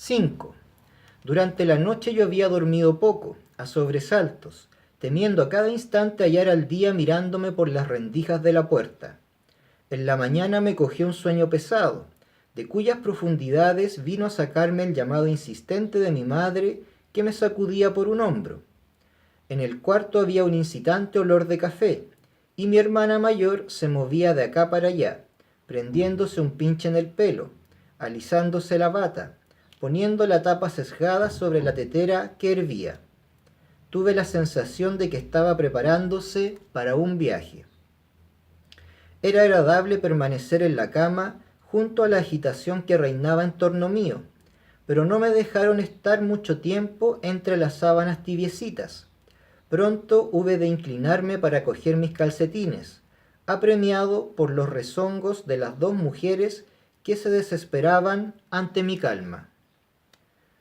5. Durante la noche yo había dormido poco, a sobresaltos, temiendo a cada instante hallar al día mirándome por las rendijas de la puerta. En la mañana me cogió un sueño pesado, de cuyas profundidades vino a sacarme el llamado insistente de mi madre, que me sacudía por un hombro. En el cuarto había un incitante olor de café, y mi hermana mayor se movía de acá para allá, prendiéndose un pinche en el pelo, alisándose la bata, poniendo la tapa sesgada sobre la tetera que hervía. Tuve la sensación de que estaba preparándose para un viaje. Era agradable permanecer en la cama junto a la agitación que reinaba en torno mío, pero no me dejaron estar mucho tiempo entre las sábanas tibiecitas. Pronto hube de inclinarme para coger mis calcetines, apremiado por los rezongos de las dos mujeres que se desesperaban ante mi calma.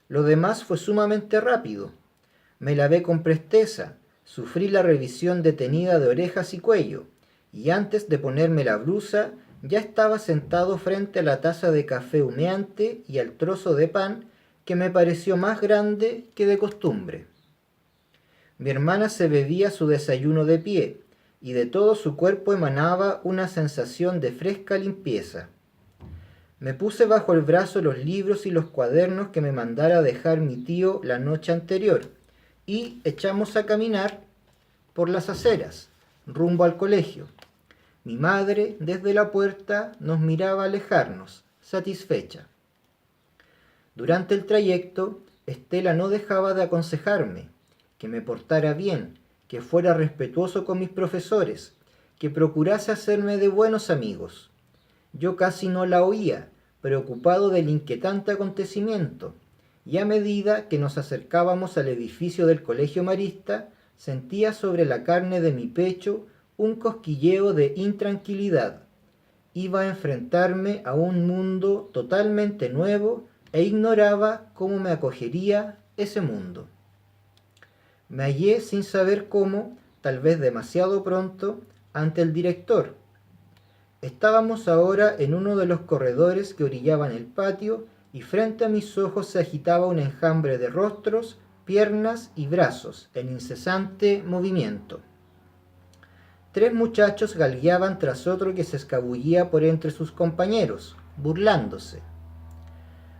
Lo demás fue sumamente rápido. Me lavé con presteza, sufrí la revisión detenida de orejas y cuello, y antes de ponerme la blusa ya estaba sentado frente a la taza de café humeante y al trozo de pan que me pareció más grande que de costumbre. Mi hermana se bebía su desayuno de pie, y de todo su cuerpo emanaba una sensación de fresca limpieza. Me puse bajo el brazo los libros y los cuadernos que me mandara dejar mi tío la noche anterior, y echamos a caminar por las aceras, rumbo al colegio. Mi madre, desde la puerta, nos miraba alejarnos, satisfecha. Durante el trayecto, Estela no dejaba de aconsejarme que me portara bien, que fuera respetuoso con mis profesores, que procurase hacerme de buenos amigos. Yo casi no la oía, preocupado del inquietante acontecimiento, y a medida que nos acercábamos al edificio del colegio marista, sentía sobre la carne de mi pecho un cosquilleo de intranquilidad. Iba a enfrentarme a un mundo totalmente nuevo e ignoraba cómo me acogería ese mundo. Me hallé sin saber cómo, tal vez demasiado pronto, ante el director. Estábamos ahora en uno de los corredores que orillaban el patio y frente a mis ojos se agitaba un enjambre de rostros, piernas y brazos en incesante movimiento. 3 muchachos galgueaban tras otro que se escabullía por entre sus compañeros, burlándose.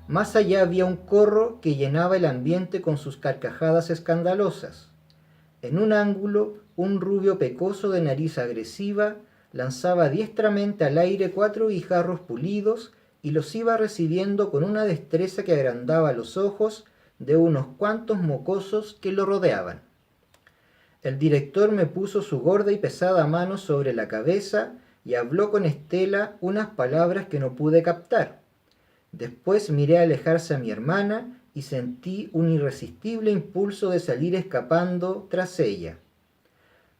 Más allá había un corro que llenaba el ambiente con sus carcajadas escandalosas. En un ángulo, un rubio pecoso de nariz agresiva lanzaba diestramente al aire 4 guijarros pulidos y los iba recibiendo con una destreza que agrandaba los ojos de unos cuantos mocosos que lo rodeaban. El director me puso su gorda y pesada mano sobre la cabeza y habló con Estela unas palabras que no pude captar. Después miré alejarse a mi hermana y sentí un irresistible impulso de salir escapando tras ella.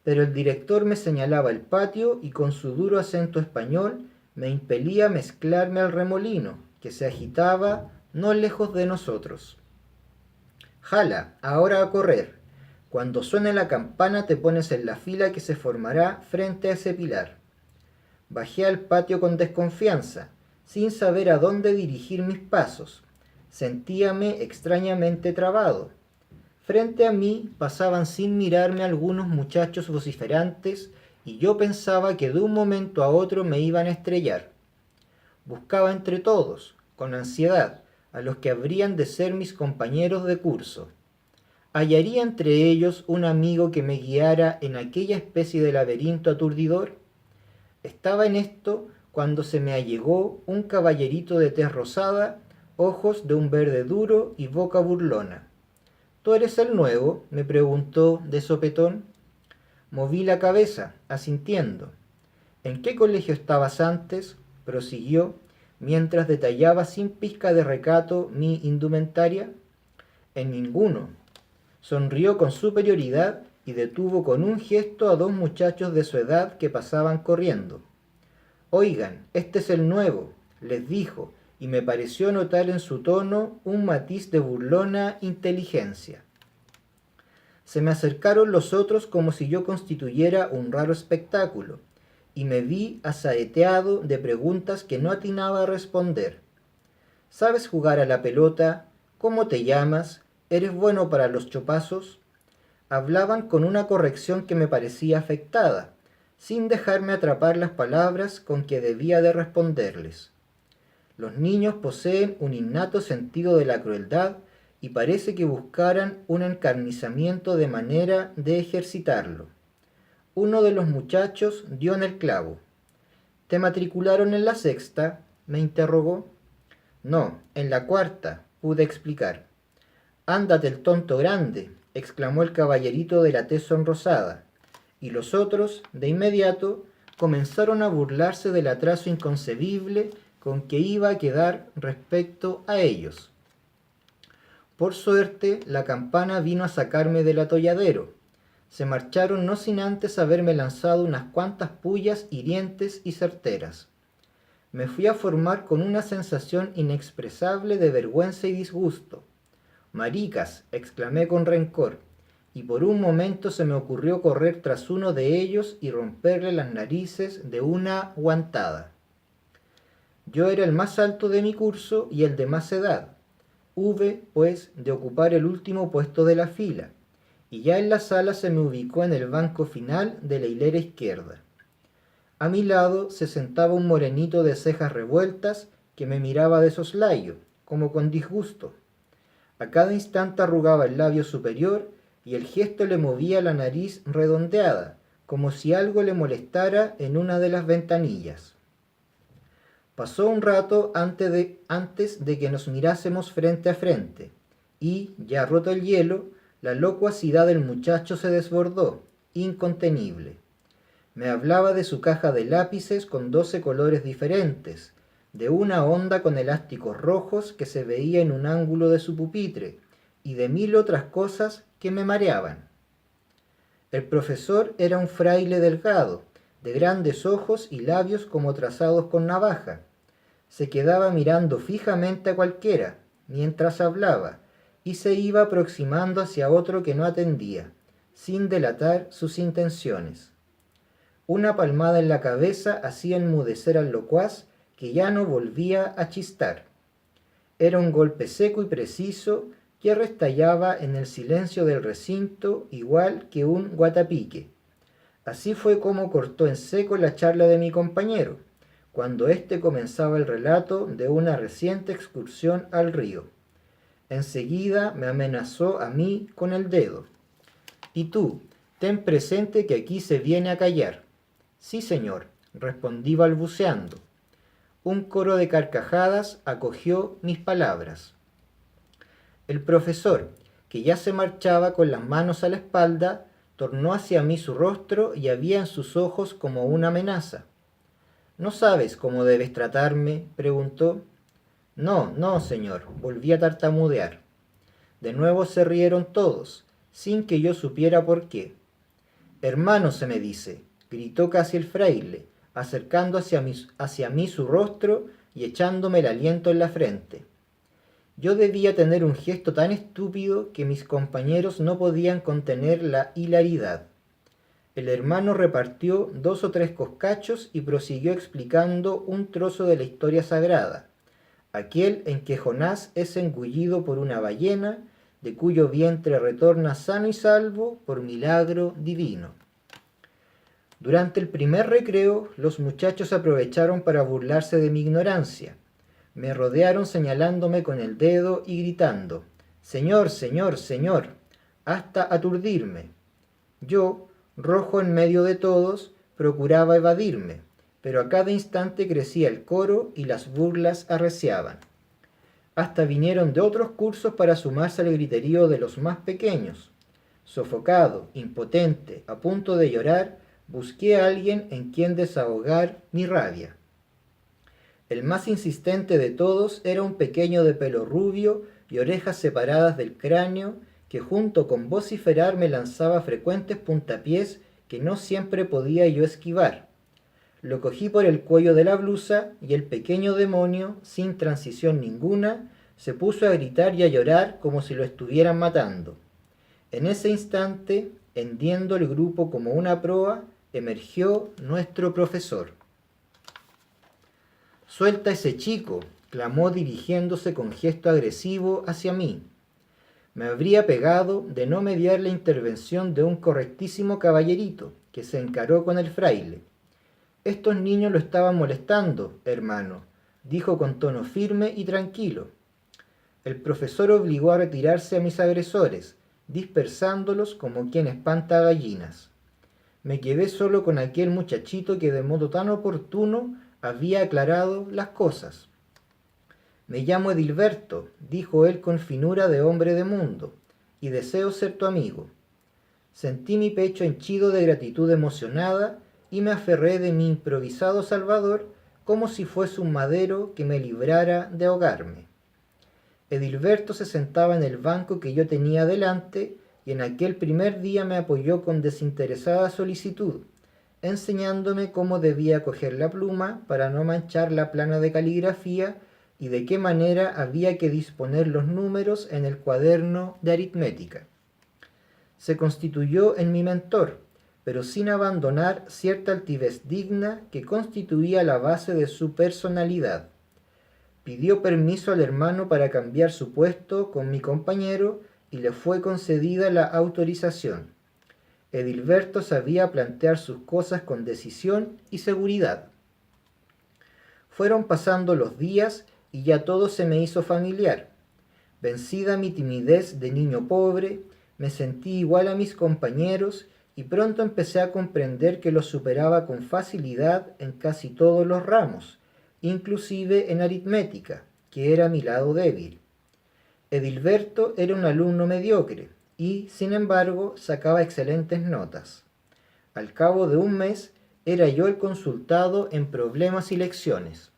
Pero el director me señalaba el patio y con su duro acento español me impelía a mezclarme al remolino, que se agitaba no lejos de nosotros. Jala, ahora a correr. Cuando suene la campana te pones en la fila que se formará frente a ese pilar. Bajé al patio con desconfianza, sin saber a dónde dirigir mis pasos. Sentíame extrañamente trabado. Frente a mí pasaban sin mirarme algunos muchachos vociferantes y yo pensaba que de un momento a otro me iban a estrellar. Buscaba entre todos, con ansiedad, a los que habrían de ser mis compañeros de curso. ¿Hallaría entre ellos un amigo que me guiara en aquella especie de laberinto aturdidor? Estaba en esto cuando se me allegó un caballerito de tez rosada, ojos de un verde duro y boca burlona. ¿Tú eres el nuevo?, me preguntó de sopetón. Moví la cabeza, asintiendo. ¿En qué colegio estabas antes?, prosiguió, mientras detallaba sin pizca de recato mi indumentaria. En ninguno. Sonrió con superioridad y detuvo con un gesto a 2 muchachos de su edad que pasaban corriendo. Oigan, este es el nuevo, les dijo, y me pareció notar en su tono un matiz de burlona inteligencia. Se me acercaron los otros como si yo constituyera un raro espectáculo, y me vi asaeteado de preguntas que no atinaba a responder. ¿Sabes jugar a la pelota? ¿Cómo te llamas? ¿Eres bueno para los chopazos? Hablaban con una corrección que me parecía afectada, sin dejarme atrapar las palabras con que debía de responderles. Los niños poseen un innato sentido de la crueldad y parece que buscaran un encarnizamiento de manera de ejercitarlo. Uno de los muchachos dio en el clavo. ¿Te matricularon en la sexta?, me interrogó. No, en la cuarta, pude explicar. Ándate el tonto grande, exclamó el caballerito de la tez sonrosada, y los otros, de inmediato, comenzaron a burlarse del atraso inconcebible con que iba a quedar respecto a ellos. Por suerte, la campana vino a sacarme del atolladero. Se marcharon no sin antes haberme lanzado unas cuantas pullas hirientes y certeras. Me fui a formar con una sensación inexpresable de vergüenza y disgusto. «Maricas», exclamé con rencor, y por un momento se me ocurrió correr tras uno de ellos y romperle las narices de una guantada. Yo era el más alto de mi curso y el de más edad. Hube, pues, de ocupar el último puesto de la fila, y ya en la sala se me ubicó en el banco final de la hilera izquierda. A mi lado se sentaba un morenito de cejas revueltas que me miraba de soslayo, como con disgusto. A cada instante arrugaba el labio superior y el gesto le movía la nariz redondeada, como si algo le molestara en una de las ventanillas. Pasó un rato antes de que nos mirásemos frente a frente, y, ya roto el hielo, la locuacidad del muchacho se desbordó, incontenible. Me hablaba de su caja de lápices con 12 colores diferentes, de una honda con elásticos rojos que se veía en un ángulo de su pupitre, y de 1000 otras cosas que me mareaban. El profesor era un fraile delgado, de grandes ojos y labios como trazados con navaja. Se quedaba mirando fijamente a cualquiera, mientras hablaba, y se iba aproximando hacia otro que no atendía, sin delatar sus intenciones. Una palmada en la cabeza hacía enmudecer al locuaz, que ya no volvía a chistar. Era un golpe seco y preciso que restallaba en el silencio del recinto igual que un guatapique. Así fue como cortó en seco la charla de mi compañero, cuando éste comenzaba el relato de una reciente excursión al río. Enseguida me amenazó a mí con el dedo. «Y tú, ten presente que aquí se viene a callar». «Sí, señor», respondí balbuceando. Un coro de carcajadas acogió mis palabras. El profesor, que ya se marchaba con las manos a la espalda, tornó hacia mí su rostro y había en sus ojos como una amenaza. «¿No sabes cómo debes tratarme?», preguntó. «No, no, señor», volví a tartamudear. De nuevo se rieron todos, sin que yo supiera por qué. «Hermano, se me dice», gritó casi el fraile, acercando hacia mí su rostro y echándome el aliento en la frente. Yo debía tener un gesto tan estúpido que mis compañeros no podían contener la hilaridad. El hermano repartió 2 o 3 coscachos y prosiguió explicando un trozo de la historia sagrada, aquel en que Jonás es engullido por una ballena, de cuyo vientre retorna sano y salvo por milagro divino. Durante el primer recreo, los muchachos aprovecharon para burlarse de mi ignorancia. Me rodearon señalándome con el dedo y gritando: «Señor, señor, señor», hasta aturdirme. Yo, rojo en medio de todos, procuraba evadirme, pero a cada instante crecía el coro y las burlas arreciaban. Hasta vinieron de otros cursos para sumarse al griterío de los más pequeños. Sofocado, impotente, a punto de llorar, busqué a alguien en quien desahogar mi rabia. El más insistente de todos era un pequeño de pelo rubio y orejas separadas del cráneo, que junto con vociferar me lanzaba frecuentes puntapiés que no siempre podía yo esquivar. Lo cogí por el cuello de la blusa y el pequeño demonio, sin transición ninguna, se puso a gritar y a llorar como si lo estuvieran matando. En ese instante, hendiendo el grupo como una proa, emergió nuestro profesor. «Suelta ese chico», clamó dirigiéndose con gesto agresivo hacia mí. Me habría pegado de no mediar la intervención de un correctísimo caballerito que se encaró con el fraile. Estos niños lo estaban molestando, hermano, dijo con tono firme y tranquilo. El profesor obligó a retirarse a mis agresores, dispersándolos como quien espanta gallinas. Me quedé solo con aquel muchachito que de modo tan oportuno había aclarado las cosas. Me llamo Edilberto, dijo él con finura de hombre de mundo, y deseo ser tu amigo. Sentí mi pecho henchido de gratitud emocionada y me aferré de mi improvisado salvador como si fuese un madero que me librara de ahogarme. Edilberto se sentaba en el banco que yo tenía delante y en aquel primer día me apoyó con desinteresada solicitud, enseñándome cómo debía coger la pluma para no manchar la plana de caligrafía y de qué manera había que disponer los números en el cuaderno de aritmética. Se constituyó en mi mentor, pero sin abandonar cierta altivez digna que constituía la base de su personalidad. Pidió permiso al hermano para cambiar su puesto con mi compañero y le fue concedida la autorización. Edilberto sabía plantear sus cosas con decisión y seguridad. Fueron pasando los días y ya todo se me hizo familiar. Vencida mi timidez de niño pobre, me sentí igual a mis compañeros y pronto empecé a comprender que los superaba con facilidad en casi todos los ramos, inclusive en aritmética, que era mi lado débil. Edilberto era un alumno mediocre y, sin embargo, sacaba excelentes notas. Al cabo de un mes, era yo el consultado en problemas y lecciones.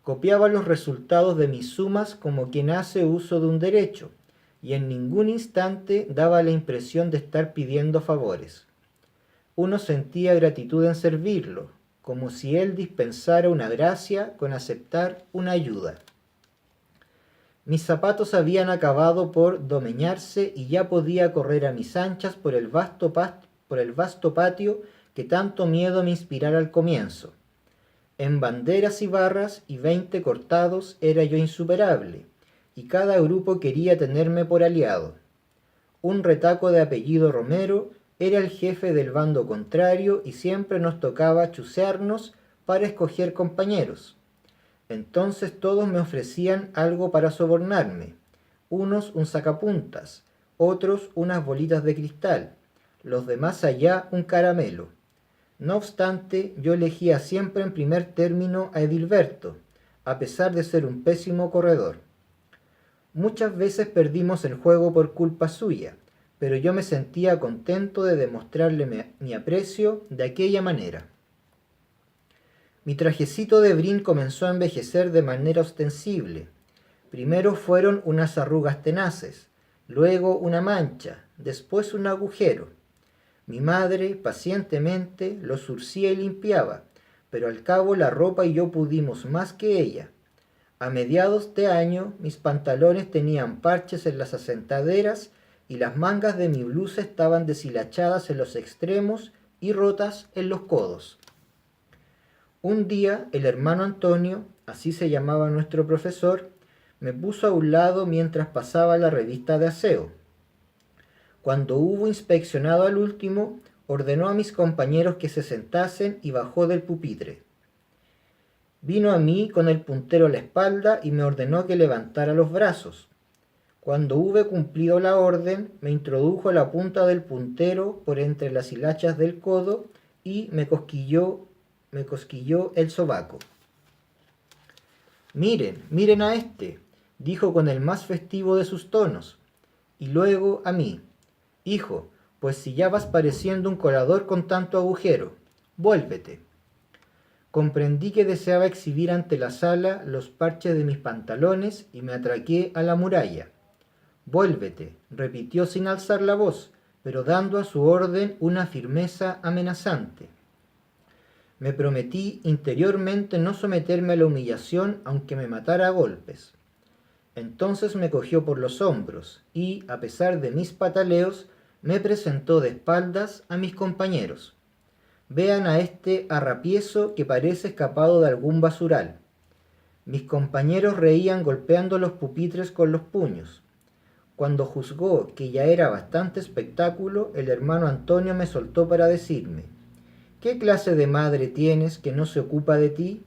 Copiaba los resultados de mis sumas como quien hace uso de un derecho, y en ningún instante daba la impresión de estar pidiendo favores. Uno sentía gratitud en servirlo, como si él dispensara una gracia con aceptar una ayuda. Mis zapatos habían acabado por domeñarse y ya podía correr a mis anchas por el vasto patio que tanto miedo me inspirara al comienzo. En banderas y barras y 20 cortados era yo insuperable, y cada grupo quería tenerme por aliado. Un retaco de apellido Romero era el jefe del bando contrario y siempre nos tocaba chucearnos para escoger compañeros. Entonces todos me ofrecían algo para sobornarme, unos un sacapuntas, otros unas bolitas de cristal, los de más allá un caramelo. No obstante, yo elegía siempre en primer término a Edilberto, a pesar de ser un pésimo corredor. Muchas veces perdimos el juego por culpa suya, pero yo me sentía contento de demostrarle mi aprecio de aquella manera. Mi trajecito de brin comenzó a envejecer de manera ostensible. Primero fueron unas arrugas tenaces, luego una mancha, después un agujero. Mi madre pacientemente lo zurcía y limpiaba, pero al cabo la ropa y yo pudimos más que ella. A mediados de año mis pantalones tenían parches en las asentaderas y las mangas de mi blusa estaban deshilachadas en los extremos y rotas en los codos. Un día el hermano Antonio, así se llamaba nuestro profesor, me puso a un lado mientras pasaba la revista de aseo. Cuando hubo inspeccionado al último, ordenó a mis compañeros que se sentasen y bajó del pupitre. Vino a mí con el puntero a la espalda y me ordenó que levantara los brazos. Cuando hube cumplido la orden, me introdujo la punta del puntero por entre las hilachas del codo y me cosquilló el sobaco. Miren, miren a este, dijo con el más festivo de sus tonos, y luego a mí. Hijo, pues si ya vas pareciendo un colador con tanto agujero, vuélvete. Comprendí que deseaba exhibir ante la sala los parches de mis pantalones y me atraqué a la muralla. Vuélvete, repitió sin alzar la voz, pero dando a su orden una firmeza amenazante. Me prometí interiormente no someterme a la humillación aunque me matara a golpes. Entonces me cogió por los hombros y, a pesar de mis pataleos, me presentó de espaldas a mis compañeros. Vean a este arrapiezo que parece escapado de algún basural. Mis compañeros reían golpeando los pupitres con los puños. Cuando juzgó que ya era bastante espectáculo, el hermano Antonio me soltó para decirme: ¿qué clase de madre tienes que no se ocupa de ti?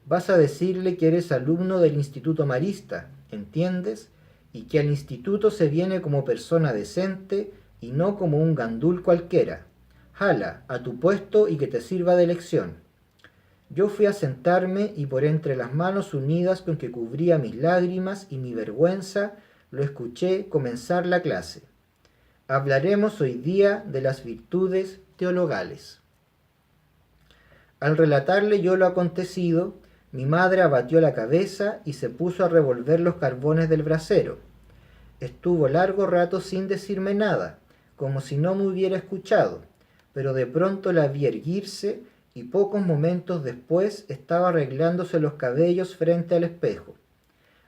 Vas a decirle que eres alumno del Instituto Marista, ¿entiendes? Y que al instituto se viene como persona decente y no como un gandul cualquiera. Jala, a tu puesto y que te sirva de lección. Yo fui a sentarme y por entre las manos unidas con que cubría mis lágrimas y mi vergüenza, lo escuché comenzar la clase. Hablaremos hoy día de las virtudes teologales. Al relatarle yo lo acontecido, mi madre abatió la cabeza y se puso a revolver los carbones del brasero. Estuvo largo rato sin decirme nada, como si no me hubiera escuchado, pero de pronto la vi erguirse y pocos momentos después estaba arreglándose los cabellos frente al espejo.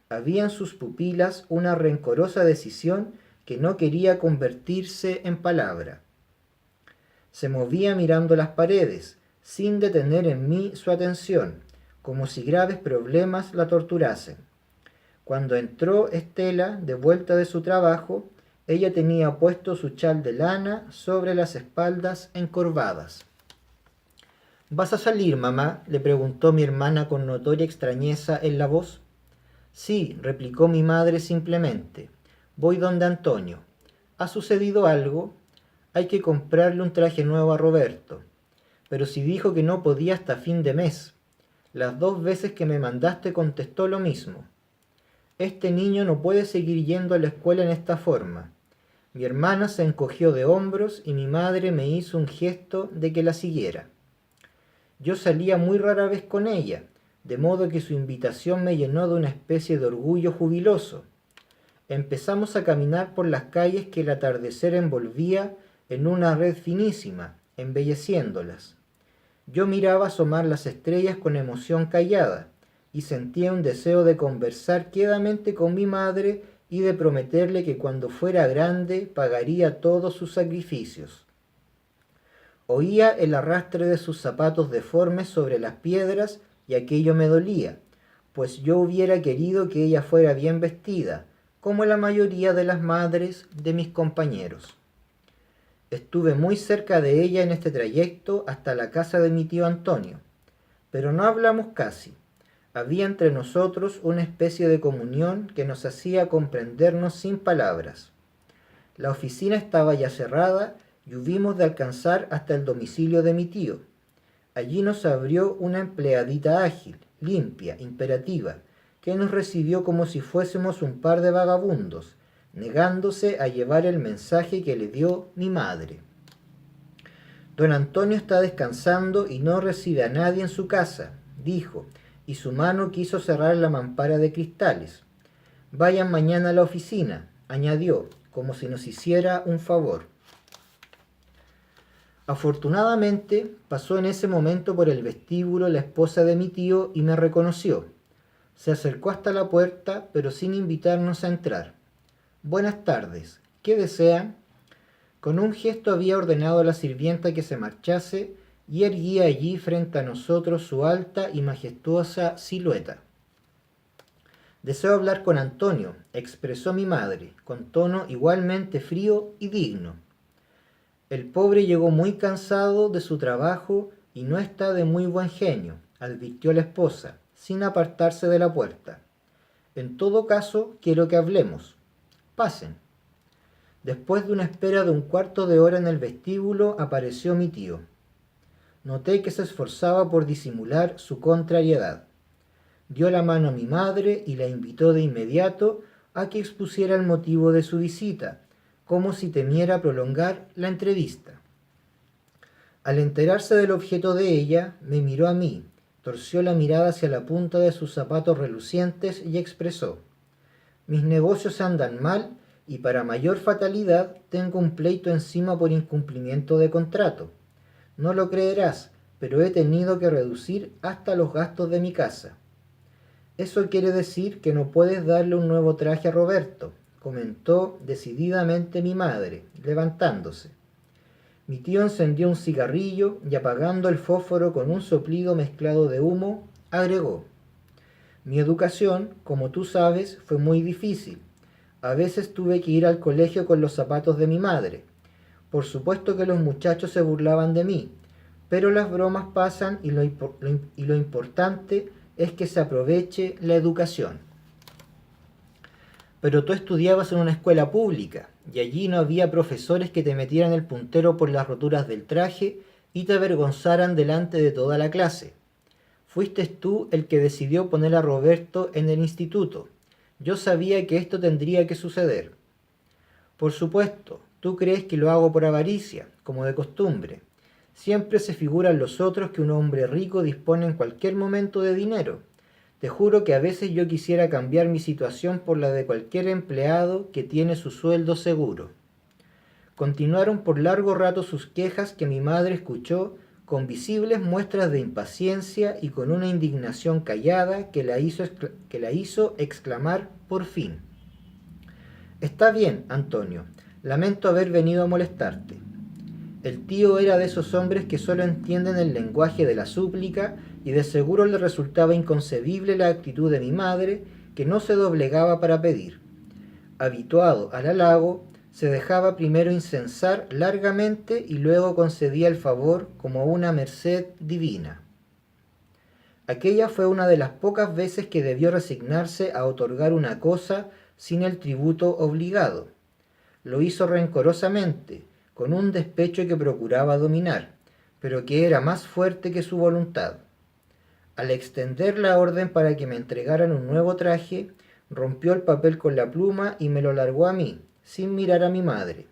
Había en sus pupilas una rencorosa decisión que no quería convertirse en palabra. Se movía mirando las paredes, sin detener en mí su atención, como si graves problemas la torturasen. Cuando entró Estela de vuelta de su trabajo, ella tenía puesto su chal de lana sobre las espaldas encorvadas. ¿Vas a salir, mamá?, le preguntó mi hermana con notoria extrañeza en la voz. Sí, replicó mi madre simplemente. Voy donde Antonio. ¿Ha sucedido algo? Hay que comprarle un traje nuevo a Roberto. Pero si dijo que no podía hasta fin de mes. Las 2 veces que me mandaste contestó lo mismo. Este niño no puede seguir yendo a la escuela en esta forma. Mi hermana se encogió de hombros y mi madre me hizo un gesto de que la siguiera. Yo salía muy rara vez con ella, de modo que su invitación me llenó de una especie de orgullo jubiloso. Empezamos a caminar por las calles que el atardecer envolvía en una red finísima, embelleciéndolas. Yo miraba asomar las estrellas con emoción callada y sentía un deseo de conversar quedamente con mi madre y de prometerle que cuando fuera grande pagaría todos sus sacrificios. Oía el arrastre de sus zapatos deformes sobre las piedras y aquello me dolía, pues yo hubiera querido que ella fuera bien vestida, como la mayoría de las madres de mis compañeros. Estuve muy cerca de ella en este trayecto hasta la casa de mi tío Antonio, pero no hablamos casi. Había entre nosotros una especie de comunión que nos hacía comprendernos sin palabras. La oficina estaba ya cerrada y hubimos de alcanzar hasta el domicilio de mi tío. Allí nos abrió una empleadita ágil, limpia, imperativa, que nos recibió como si fuésemos un par de vagabundos, negándose a llevar el mensaje que le dio mi madre. Don Antonio está descansando y no recibe a nadie en su casa, dijo, y su mano quiso cerrar la mampara de cristales. Vayan mañana a la oficina, añadió, como si nos hiciera un favor. Afortunadamente, pasó en ese momento por el vestíbulo la esposa de mi tío y me reconoció. Se acercó hasta la puerta, pero sin invitarnos a entrar. Buenas tardes, ¿qué desean? Con un gesto había ordenado a la sirvienta que se marchase y erguía allí frente a nosotros su alta y majestuosa silueta. Deseo hablar con Antonio, expresó mi madre, con tono igualmente frío y digno. El pobre llegó muy cansado de su trabajo y no está de muy buen genio, advirtió la esposa, sin apartarse de la puerta. En todo caso, quiero que hablemos. Pasen. Después de una espera de 1/4 de hora en el vestíbulo, apareció mi tío. Noté que se esforzaba por disimular su contrariedad. Dio la mano a mi madre y la invitó de inmediato a que expusiera el motivo de su visita, como si temiera prolongar la entrevista. Al enterarse del objeto de ella, me miró a mí, torció la mirada hacia la punta de sus zapatos relucientes y expresó: mis negocios andan mal y para mayor fatalidad tengo un pleito encima por incumplimiento de contrato. No lo creerás, pero he tenido que reducir hasta los gastos de mi casa. Eso quiere decir que no puedes darle un nuevo traje a Roberto, comentó decididamente mi madre, levantándose. Mi tío encendió un cigarrillo y apagando el fósforo con un soplido mezclado de humo, agregó: Mi educación, como tú sabes, fue muy difícil. A veces tuve que ir al colegio con los zapatos de mi madre. Por supuesto que los muchachos se burlaban de mí, pero las bromas pasan y lo importante es que se aproveche la educación. Pero tú estudiabas en una escuela pública y allí no había profesores que te metieran el puntero por las roturas del traje y te avergonzaran delante de toda la clase. Fuiste tú el que decidió poner a Roberto en el instituto. Yo sabía que esto tendría que suceder. Por supuesto, tú crees que lo hago por avaricia, como de costumbre. Siempre se figuran los otros que un hombre rico dispone en cualquier momento de dinero. Te juro que a veces yo quisiera cambiar mi situación por la de cualquier empleado que tiene su sueldo seguro. Continuaron por largo rato sus quejas que mi madre escuchó con visibles muestras de impaciencia y con una indignación callada que la hizo exclamar por fin. Está bien, Antonio, lamento haber venido a molestarte. El tío era de esos hombres que solo entienden el lenguaje de la súplica y de seguro le resultaba inconcebible la actitud de mi madre, que no se doblegaba para pedir. Habituado al halago, se dejaba primero incensar largamente y luego concedía el favor como una merced divina. Aquella fue una de las pocas veces que debió resignarse a otorgar una cosa sin el tributo obligado. Lo hizo rencorosamente, con un despecho que procuraba dominar, pero que era más fuerte que su voluntad. Al extender la orden para que me entregaran un nuevo traje, rompió el papel con la pluma y me lo largó a mí, sin mirar a mi madre.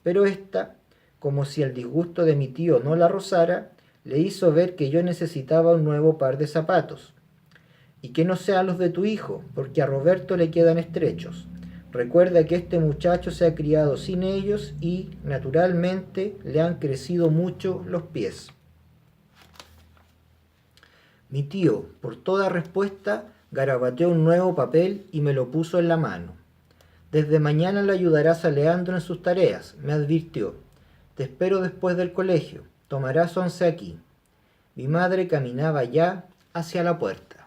Pero ésta, como si el disgusto de mi tío no la rozara, le hizo ver que yo necesitaba un nuevo par de zapatos. Y que no sean los de tu hijo, porque a Roberto le quedan estrechos. Recuerda que este muchacho se ha criado sin ellos y, naturalmente, le han crecido mucho los pies. Mi tío, por toda respuesta, garabateó un nuevo papel y me lo puso en la mano. Desde mañana le ayudarás a Leandro en sus tareas, me advirtió. Te espero después del colegio. Tomarás 11 aquí. Mi madre caminaba ya hacia la puerta.